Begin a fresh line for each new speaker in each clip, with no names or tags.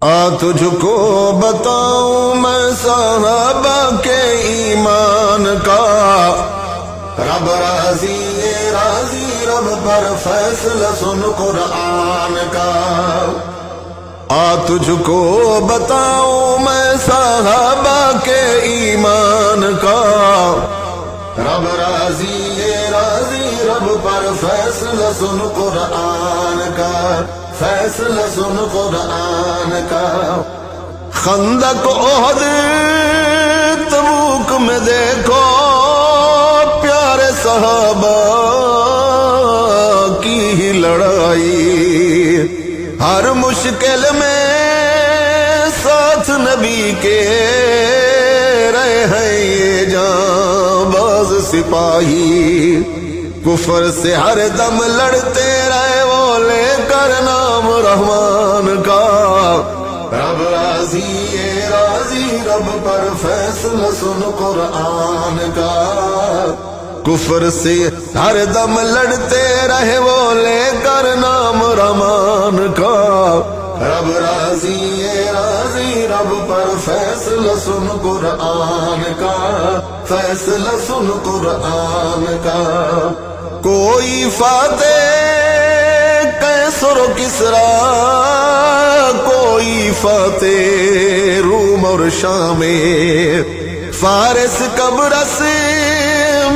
تجھ کو بتاؤں میں صحابہ کے ایمان کا، رب راضی راضی رب پر فیصلہ سن قرآن کا۔ تجھ کو بتاؤں میں صحابہ کے ایمان کا، رب راضی راضی رب پر فیصلہ سن قرآن کا، فیصلہ سن قرآن کا۔ خندق احد تبوک میں دیکھو پیارے صحابہ کی ہی لڑائی، ہر مشکل میں ساتھ نبی کے رہے ہیں یہ جانباز سپاہی، کفر سے ہر دم لڑتے رہے وہ لے کر نام رحمان کا۔ رب راضی راضی رب پر فیصلہ سن قرآن کا، کفر سے ہر دم لڑتے رہے وہ لے کر نام رحمان کا۔ رب راضی راضی رب پر فیصلہ سن قرآن کا، فیصلہ سن قرآن کا۔ کوئی فاتح قیصر و کسریٰ، کوئی فاتح روم اور شام، فارس قبرص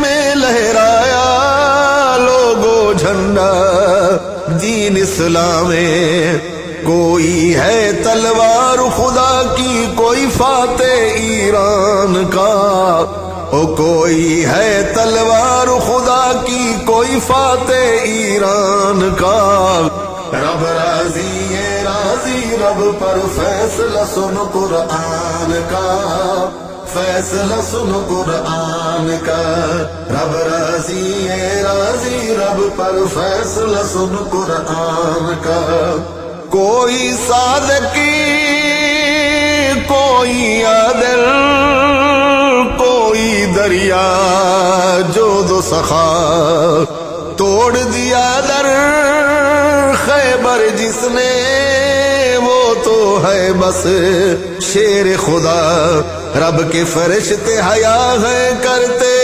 میں لہرایا لوگو جھنڈا دین اسلام۔ کوئی ہے تلوار خدا کی، کوئی فاتح ایران کا، کوئی ہے تلوار خدا کی، کوئی فاتح ایران کا۔ رب راضی راضی رب پر فیصلہ سن قرآن کا، فیصلہ سن قرآن کا۔ رب راضی راضی رب پر فیصلہ سن قرآن کا۔ کوئی صادقی، کوئی عادل، کوئی دریا جو دو سخا، توڑ دیا در خیبر جس نے، وہ تو ہے بس شیر خدا۔ رب کے فرشتے حیا ہے کرتے،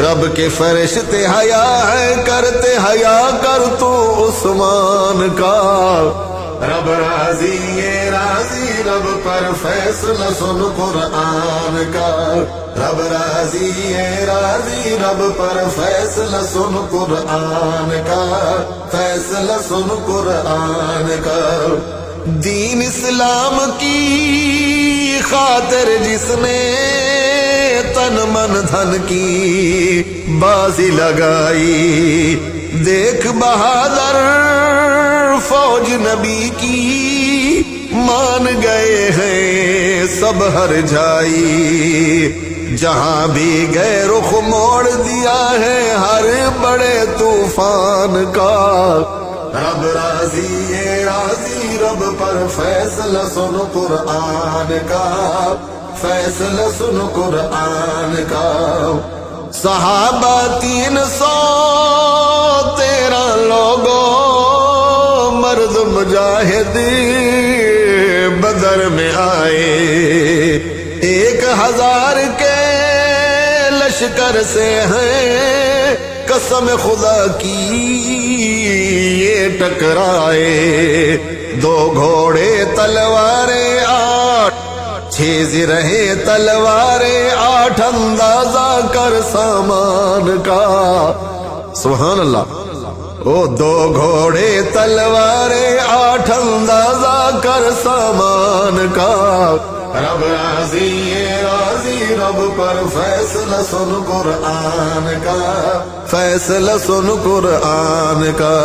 رب کے فرشتے حیا ہے کرتے، حیا کر تو عثمان کا۔ رب راضی راضی رب پر فیصلہ سن قرآن کا، رب راضی راضی رب پر فیصلہ سن قرآن کا، فیصلہ سن قرآن کا۔ دین اسلام کی خاطر جس نے تن من دھن کی بازی لگائی، دیکھ بہادر فوج نبی کی مان گئے ہیں سب ہر جائی، جہاں بھی گئے رخ موڑ دیا ہے ہر بڑے طوفان کا۔ رب راضی راضی رب پر فیصلہ سن قرآن کا، فیصلہ سن قرآن کا۔ صحابہ 313 لوگوں مرد مجاہد بدر میں آئے، 1000 کے لشکر سے ہیں قسم خدا کی یہ ٹکرائے، 2 گھوڑے تلواریں 8، 6 رہے تلواریں 8، اندازہ کر سامان کا۔ سبحان اللہ۔ 2 گھوڑے تلواریں 8، اندازہ کر سامان کا۔ رب راضی راضی رب پر فیصلہ سن قرآن کا، فیصلہ سن قرآن کا۔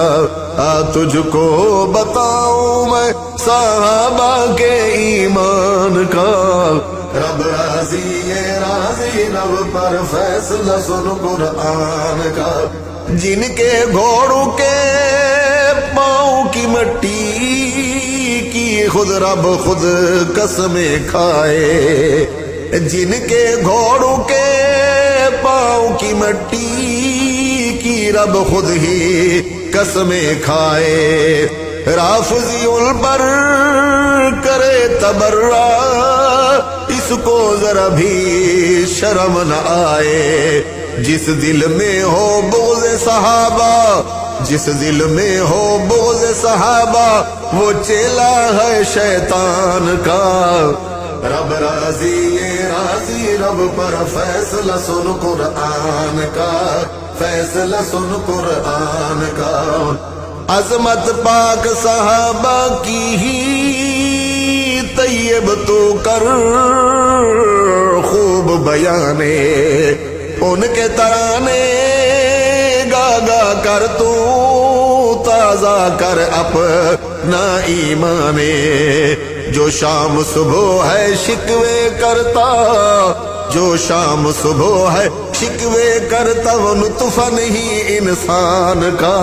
تجھ کو بتاؤں میں صحابہ کے ایمان کا، رب راضی راضی رب پر فیصلہ سن قرآن کا۔ جن کے گھوڑوں کے پاؤں کی مٹی کی خود رب خود قسمیں کھائے، جن کے گھوڑوں کے پاؤں کی مٹی کی رب خود ہی قسمیں کھائے، رافضی ان پر کرے تبرا اس کو ذرا بھی شرم نہ آئے. جس دل میں ہو بغض صحابہ، جس دل میں ہو بغض صحابہ، وہ چیلا ہے شیطان کا. رب راضی یہ راضی رب پر فیصلہ سن قرآن کا، فیصلہ سن قرآن کا. عظمت پاک صحابہ کی ہی طیب تو کر خوب بیانے، ان کے ترانے گا گا کر تو تازہ کر اپنا ایمانے. جو شام صبح ہے شکوے کرتا، جو شام صبح ہے شکوے کرتا، وہ نطفہ نہیں انسان کا.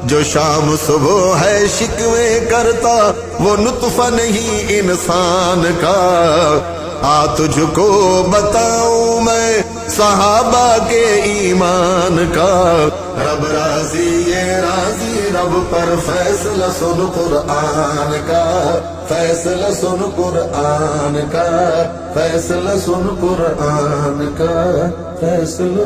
جو شام صبح ہے شکوے کرتا، وہ نطفہ نہیں انسان کا. آ تجھ کو بتاؤں میں صحابہ کے ایمان کا. رب راضی یہ راضی رب پر فیصلہ سن قرآن کا، فیصلہ سن قرآن کا، فیصلہ سن قرآن کا، فیصلہ